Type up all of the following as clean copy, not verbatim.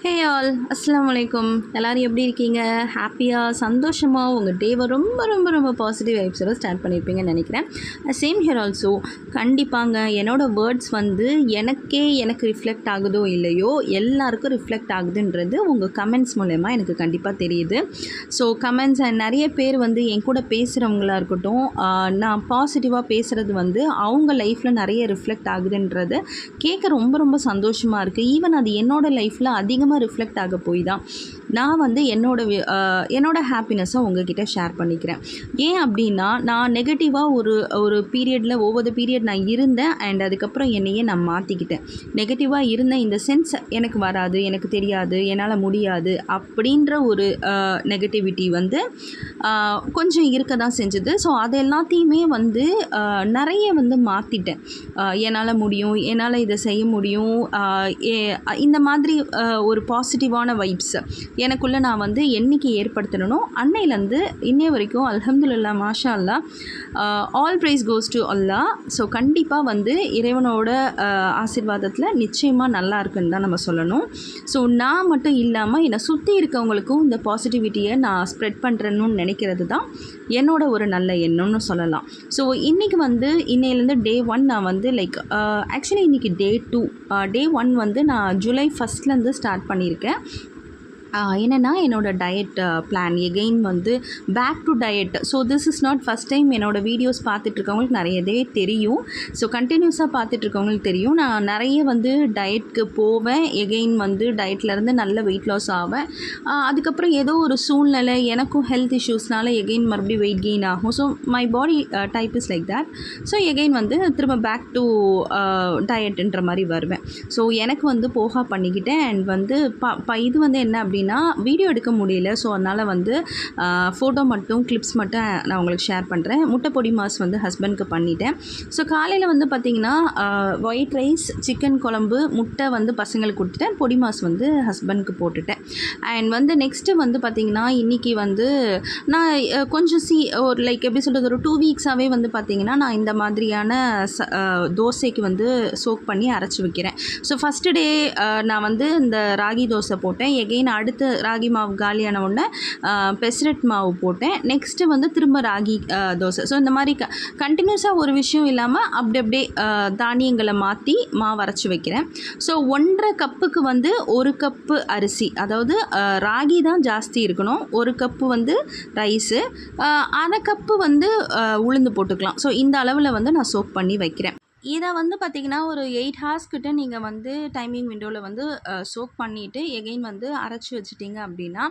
Hey all அஸ்ஸலாமு அலைக்கும். எல்லோரும் எப்படி இருக்கீங்க? ஹாப்பியாக சந்தோஷமாக உங்கள் டேவை ரொம்ப ரொம்ப ரொம்ப பாசிட்டிவ் வைப்ஸோட ஸ்டார்ட் பண்ணியிருப்பீங்கன்னு நினைக்கிறேன். Same here also. கண்டிப்பாங்க என்னோடய வேர்ட்ஸ் வந்து எனக்கு ரிஃப்ளெக்ட் ஆகுதோ இல்லையோ எல்லாருக்கும் ரிஃப்ளெக்ட் ஆகுதுன்றது உங்கள் கமெண்ட்ஸ் மூலமா எனக்கு கண்டிப்பாக தெரியுது. ஸோ கமெண்ட்ஸ் நிறைய பேர் வந்து என் கூட பேசுகிறவங்களா இருக்கட்டும், நான் பாசிட்டிவாக பேசுகிறது வந்து அவங்க லைஃப்பில் நிறைய ரிஃப்ளெக்ட் ஆகுதுன்றது கேட்க ரொம்ப ரொம்ப சந்தோஷமாக இருக்குது. ஈவன் அது என்னோடய லைஃப்பில் அதிகமாக ரிஃப்ளெக்ட் ஆக போய் தான் நான் வந்து என்னோட ஹாப்பினஸை உங்ககிட்ட ஷேர் பண்ணிக்கிறேன். ஏன் அப்படின்னா, நான் நெகட்டிவாக ஒரு பீரியடில் ஒவ்வொரு பீரியட் நான் இருந்தேன். அண்ட் அதுக்கப்புறம் என்னையே நான் மாற்றிக்கிட்டேன். நெகட்டிவாக இருந்த இந்த சென்ஸ் எனக்கு வராது, எனக்கு தெரியாது, என்னால் முடியாது அப்படின்ற ஒரு நெகட்டிவிட்டி வந்து கொஞ்சம் இருக்க தான் செஞ்சுது. ஸோ அது எல்லாத்தையுமே வந்து நிறைய வந்து மாற்றிட்டேன். என்னால் முடியும், என்னால் இதை செய்ய முடியும், இந்த மாதிரி ஒரு பாசிட்டிவான வைப்ஸ் எனக்குள்ளே நான் வந்து என்றைக்கு ஏற்படுத்தணும் அன்னையிலேருந்து இன்னைய வரைக்கும் அல்ஹம்துலில்லாஹ் மாஷா அல்லாஹ், all praise goes to Allah. So கண்டிப்பாக வந்து இறைவனோட ஆசீர்வாதத்தில் நிச்சயமாக நல்லா இருக்குன்னு தான் நம்ம சொல்லணும். ஸோ நான் மட்டும் இல்லாமல் என்னை சுற்றி இருக்கவங்களுக்கும் இந்த பாசிட்டிவிட்டியை நான் ஸ்ப்ரெட் பண்ணுறேன்னு நினைக்கிறது தான் என்னோட ஒரு நல்ல எண்ணம்னு சொல்லலாம். ஸோ இன்றைக்கி வந்து இன்னையிலேருந்து டே 1 நான் வந்து ஆக்சுவலி இன்றைக்கி டே 2. டே 1 வந்து நான் ஜூலை 1 ஸ்டார்ட் பண்ணியிருக்கேன். என்னென்னா என்னோடய டயட் பிளான் எகெயின் வந்து back to diet. So this is not first time என்னோடய வீடியோஸ் பார்த்துட்ருக்கவங்களுக்கு நிறையவே தெரியும். ஸோ கண்டினியூஸாக பார்த்துட்ருக்கவங்களுக்கு தெரியும். நான் நிறைய வந்து டயட்க்கு போவேன், எகெயின் வந்து டயட்லேருந்து நல்ல வெயிட் லாஸ் ஆவேன். அதுக்கப்புறம் ஏதோ ஒரு சூழ்நிலை எனக்கும் ஹெல்த் இஷ்யூஸ்னால எகெயின் மறுபடியும் வெயிட் கெயின் ஆகும். So my body type is like that. So again வந்து திரும்ப பேக் டு டயட்டுன்ற மாதிரி வருவேன். ஸோ எனக்கு வந்து போகா பண்ணிக்கிட்டேன். அண்ட் வந்து இது வந்து என்ன அப்படின்னா, வீடியோ எடுக்க முடியல. ஸோ அதனால் வந்து ஃபோட்டோ மட்டும் கிளிப்ஸ் மட்டும் நான் உங்களுக்கு ஷேர் பண்ணுறேன். முட்டை பொடி மாஸ் வந்து ஹஸ்பண்ட்க்கு பண்ணிட்டேன். ஸோ காலையில் வந்து பார்த்திங்கன்னா ஒயிட் ரைஸ், சிக்கன் குழம்பு, முட்டை வந்து பசங்களுக்கு கொடுத்துட்டேன். பொடி மாஸ் வந்து ஹஸ்பண்ட்க்கு போட்டுட்டேன். அண்ட் வந்து நெக்ஸ்ட்டு வந்து பார்த்திங்கன்னா இன்றைக்கி வந்து நான் கொஞ்சம் ஒரு எப்படி சொல்கிறது, ஒரு 2 வீக்ஸாகவே வந்து பார்த்திங்கன்னா நான் இந்த மாதிரியான தோசைக்கு வந்து சோக் பண்ணி அரைச்சி வைக்கிறேன். ஸோ ஃபஸ்ட்டு டே நான் வந்து இந்த ராகி தோசை போட்டேன். எகெயின் அடுத்து ராகி மாவு காலியான உடனே பெசரட் மாவு போட்டேன். நெக்ஸ்ட்டு வந்து திரும்ப ராகி தோசை. ஸோ இந்த மாதிரி கண்டினியூஸாக ஒரு விஷயம் இல்லாமல் அப்படியே தானியங்களை மாற்றி மாவு அரைச்சி வைக்கிறேன். ஸோ 1.5 கப்புக்கு வந்து 1 கப்பு அரிசி, அதாவது ராகி தான் ஜாஸ்தி இருக்கணும். 1 கப்பு வந்து ரைஸு, 1/2 கப்பு வந்து உளுந்து போட்டுக்கலாம். ஸோ இந்த அளவில் வந்து நான் சோக் பண்ணி வைக்கிறேன். இதை வந்து பார்த்திங்கன்னா ஒரு 8 ஹார்ஸ் கிட்ட நீங்கள் வந்து டைமிங் விண்டோவில் வந்து சோக் பண்ணிவிட்டு எகெயின் வந்து அரைச்சி வச்சிட்டிங்க அப்படின்னா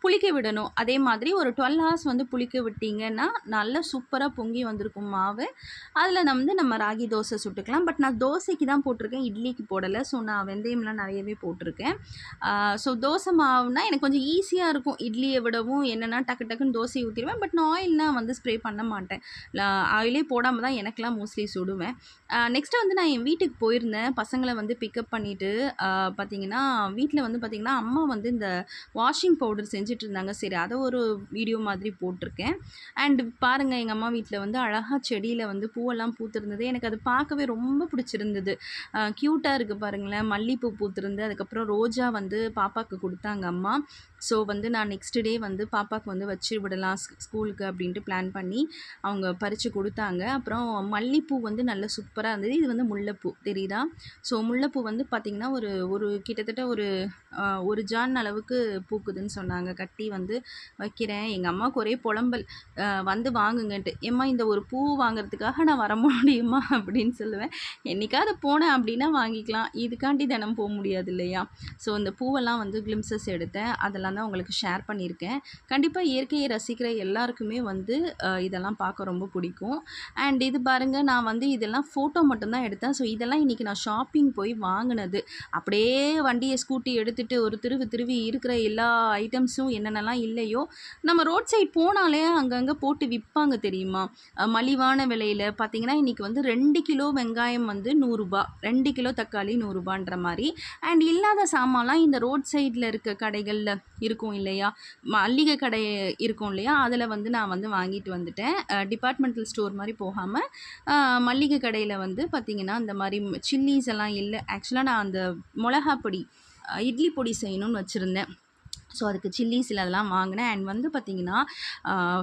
புளிக்க விடணும். அதே மாதிரி ஒரு 12 ஹார்ஸ் வந்து புளிக்க விட்டிங்கன்னா நல்லா சூப்பராக பொங்கி வந்திருக்கும் மாவு. அதில் நம்ம ராகி தோசை சுட்டுக்கலாம். பட் நான் தோசைக்கு தான் போட்டிருக்கேன், இட்லிக்கு போடலை. ஸோ நான் வெந்தயம்லாம் நிறையவே போட்டிருக்கேன். ஸோ தோசை மாவுனா எனக்கு கொஞ்சம் ஈஸியாக இருக்கும் இட்லியை விடவும். என்னென்னா டக்கு டக்குன்னு தோசையை ஊற்றிடுவேன். பட் நான் ஆயில்னால் வந்து ஸ்ப்ரே பண்ண மாட்டேன். ஆயிலே போடாமல் தான் எனக்கெலாம் மோஸ்ட்லி சுடுவேன். நெக்ஸ்ட்டு வந்து நான் என் வீட்டுக்கு போயிருந்தேன். பசங்களை வந்து பிக்கப் பண்ணிவிட்டு பார்த்திங்கன்னா வீட்டில் வந்து பார்த்திங்கன்னா அம்மா வந்து இந்த வாஷிங் பவுடர் செஞ்சுட்டு இருந்தாங்க. சரி, அதை ஒரு வீடியோ மாதிரி போட்டிருக்கேன். அண்ட் பாருங்கள், எங்கள் அம்மா வீட்டில் வந்து அழகாக செடியில் வந்து பூவெல்லாம் பூத்திருந்தது. எனக்கு அது பார்க்கவே ரொம்ப பிடிச்சிருந்தது. க்யூட்டாக இருக்குது பாருங்களேன். மல்லிகைப்பூ பூத்திருந்து, அதுக்கப்புறம் ரோஜா வந்து பாப்பாவுக்கு கொடுத்தாங்க அம்மா. ஸோ வந்து நான் நெக்ஸ்ட் டே வந்து பாப்பாவுக்கு வந்து வச்சு விடலாம் ஸ்கூலுக்கு அப்படின்ட்டு பிளான் பண்ணி அவங்க பறித்து கொடுத்தாங்க. அப்புறம் மல்லிகைப்பூ வந்து நல்ல சூப்பராக இருந்தது. இது வந்து முல்லைப்பூ தெரியுதா? ஸோ முல்லைப்பூ வந்து பார்த்திங்கன்னா ஒரு கிட்டத்தட்ட ஒரு ஜான் அளவுக்கு பூக்குதுன்னு சொன்னாங்க. கட்டி வந்து வைக்கிறேன். எங்கள் அம்மாவுக்கு ஒரே புலம்பல், வந்து வாங்குங்கன்ட்டு. ஏம்மா இந்த ஒரு பூ வாங்குறதுக்காக நான் வர முடியுமா அப்படின்னு சொல்லுவேன். என்றைக்காவது போனேன் அப்படின்னா வாங்கிக்கலாம், இதுக்காண்டி தினம் போக முடியாது இல்லையா? ஸோ இந்த பூவெல்லாம் வந்து கிளிம்சஸ் எடுத்தேன். அதெல்லாம் தான் உங்களுக்கு ஷேர் பண்ணியிருக்கேன். கண்டிப்பாக இயற்கையை ரசிக்கிற எல்லாருக்குமே வந்து இதெல்லாம் பார்க்க ரொம்ப பிடிக்கும். அண்ட் இது பாருங்கள், நான் வந்து இதெல்லாம் ஃபோட்டோ மட்டும்தான் எடுத்தேன். ஸோ இதெல்லாம் இன்றைக்கி நான் ஷாப்பிங் போய் வாங்கினது. அப்படியே வண்டியை ஸ்கூட்டி எடுத்துகிட்டு ஒரு திருவி இருக்கிற எல்லா ஐட்டம்ஸும் என்னென்னலாம் இல்லையோ, நம்ம ரோட் சைட் போனாலே அங்கங்கே போட்டு விற்பாங்க தெரியுமா? மலிவான விலையில் பார்த்திங்கன்னா இன்றைக்கி வந்து 2 கிலோ வெங்காயம் வந்து 100 ரூபா, 2 கிலோ தக்காளி 100 ரூபான்ற மாதிரி. அண்ட் இல்லாத சாமான்லாம் இந்த ரோட் சைடில் இருக்க கடைகளில் இருக்கும் இல்லையா, மல்லிகை கடை இருக்கும் இல்லையா, அதில் வந்து நான் வந்து வாங்கிட்டு வந்துட்டேன். டிபார்ட்மெண்டல் ஸ்டோர் மாதிரி போகாமல் மல்லிகை கடையில் வந்து பார்த்திங்கன்னா இந்த மாதிரி சில்லிஸ் எல்லாம் இல்லை. ஆக்சுவலாக நான் அந்த மிளகாப்பொடி இட்லி பொடி செய்யணும்னு வச்சுருந்தேன். ஸோ அதுக்கு சில்லிஸ் அதெல்லாம் வாங்கினேன். அண்ட் வந்து பார்த்திங்கன்னா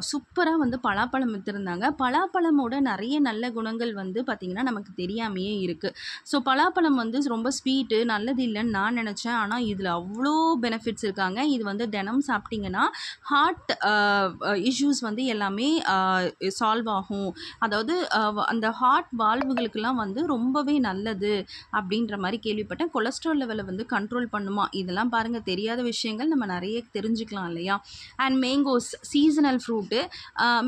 சூப்பராக வந்து பலாப்பழம் விற்றுருந்தாங்க. பலாப்பழமோட நிறைய நல்ல குணங்கள் வந்து பார்த்திங்கன்னா நமக்கு தெரியாமையே இருக்குது. ஸோ பலாப்பழம் வந்து ரொம்ப ஸ்வீட்டு நல்லது இல்லைன்னு நான் நினச்சேன். ஆனால் இதில் அவ்வளோ பெனிஃபிட்ஸ் இருக்காங்க. இது வந்து தினம் சாப்பிட்டிங்கன்னா ஹார்ட் இஷ்யூஸ் வந்து எல்லாமே சால்வ் ஆகும். அதாவது அந்த ஹார்ட் வால்வுகளுக்கெல்லாம் வந்து ரொம்பவே நல்லது அப்படின்ற மாதிரி கேள்விப்பட்டேன். கொலஸ்ட்ரால் லெவலை வந்து கண்ட்ரோல் பண்ணுமா. இதெல்லாம் பாருங்கள், தெரியாத விஷயங்கள் நம்ம நிறைய தெரிஞ்சுக்கலாம் இல்லையா. And mangoes seasonal fruit.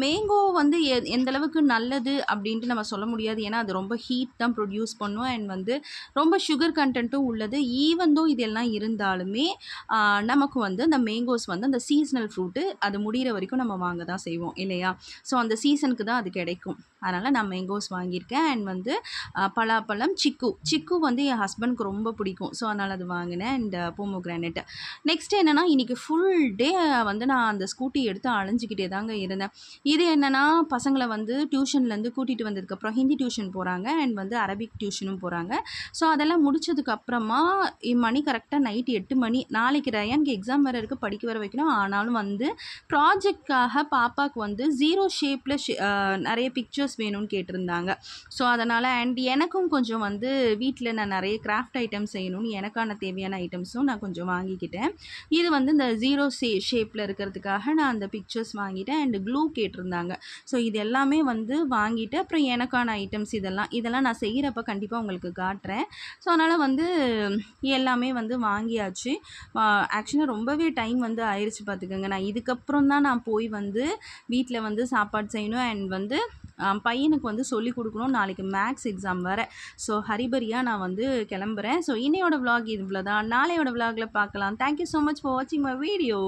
Mango வந்து எந்த அளவுக்கு நல்லது அப்படின்ட்டு நம்ம சொல்ல முடியாது. ஏன்னா அது ரொம்ப ஹீட் தான் ப்ரொடியூஸ் பண்ணும். அண்ட் வந்து ரொம்ப சுகர் கண்டென்ட்டும் உள்ளது. ஈவன் தோ இதெல்லாம் இருந்தாலுமே நமக்கு வந்து அந்த மேங்கோஸ் வந்து அந்த சீசனல் ஃப்ரூட்டு அது முடிகிற வரைக்கும் நம்ம வாங்க தான் செய்வோம் இல்லையா. ஸோ அந்த சீசனுக்கு தான் அது கிடைக்கும். அதனால் நான் மேங்கோஸ் வாங்கியிருக்கேன். அண்ட் வந்து பலாப்பழம், சிக்கு வந்து என் ஹஸ்பண்ட்க்கு ரொம்ப பிடிக்கும். ஸோ அதனால் அது வாங்கினேன். And pomegranate. நெக்ஸ்ட் என்னென்னா, இன்றைக்கி ஃபுல் டே வந்து நான் அந்த ஸ்கூட்டி எடுத்து அலைஞ்சிக்கிட்டே தாங்க இருந்தேன். இது என்னென்னா, பசங்களை வந்து டியூஷன்லேருந்து கூட்டிகிட்டு வந்ததுக்கப்புறம் ஹிந்தி டியூஷன் போகிறாங்க. அண்ட் வந்து அரபிக் டியூஷனும் போகிறாங்க. ஸோ அதெல்லாம் முடிச்சதுக்கப்புறமா மணி கரெக்டாக நைட்டு 8 மணி. நாளைக்கு ரயானுக்கு எக்ஸாம் வேறு இருக்குது, படிக்க வர வைக்கணும். ஆனாலும் வந்து ப்ராஜெக்ட்காக பாப்பாவுக்கு வந்து 0 ஷேப்பில் நிறைய பிக்சர்ஸ் வேணும்னு கேட்டிருந்தாங்க. ஸோ அதனால் அண்ட் எனக்கும் கொஞ்சம் வந்து வீட்டில் நான் நிறைய கிராஃப்ட் ஐட்டம்ஸ் செய்யணும்னு எனக்கான தேவையான ஐட்டம்ஸும் நான் கொஞ்சம் வாங்கிக்கிட்டேன். இது வந்து இந்த 0 ஷேப்பில் இருக்கிறதுக்காக நான் அந்த பிக்சர்ஸ் வாங்கிட்டேன். அண்ட் க்ளூ கேட்டிருந்தாங்க. ஸோ இது எல்லாமே வந்து வாங்கிட்டு அப்புறம் எனக்கான ஐட்டம்ஸ் இதெல்லாம் நான் செய்கிறப்ப கண்டிப்பாக உங்களுக்கு காட்டுறேன். ஸோ அதனால் வந்து எல்லாமே வந்து வாங்கியாச்சு. ஆக்சுவலாக ரொம்பவே டைம் வந்து ஆயிடுச்சு பார்த்துக்கோங்க. நான் இதுக்கப்புறம் தான் நான் போய் வந்து வீட்டில் வந்து சாப்பாடு செய்யணும். அண்ட் வந்து பையனுக்கு வந்து சொல்லிக் கொடுக்கணும். நாளைக்கு மேக்ஸ் எக்ஸாம் வேறு. ஸோ ஹரிபரியாக நான் வந்து கிளம்புறேன். ஸோ இன்னையோட vlog இவ்வளோ தான். நாளையோட vlogல பார்க்கலாம். தேங்க்யூ ஸோ மச் ஃபார் வாட்சிங் மை வீடியோ.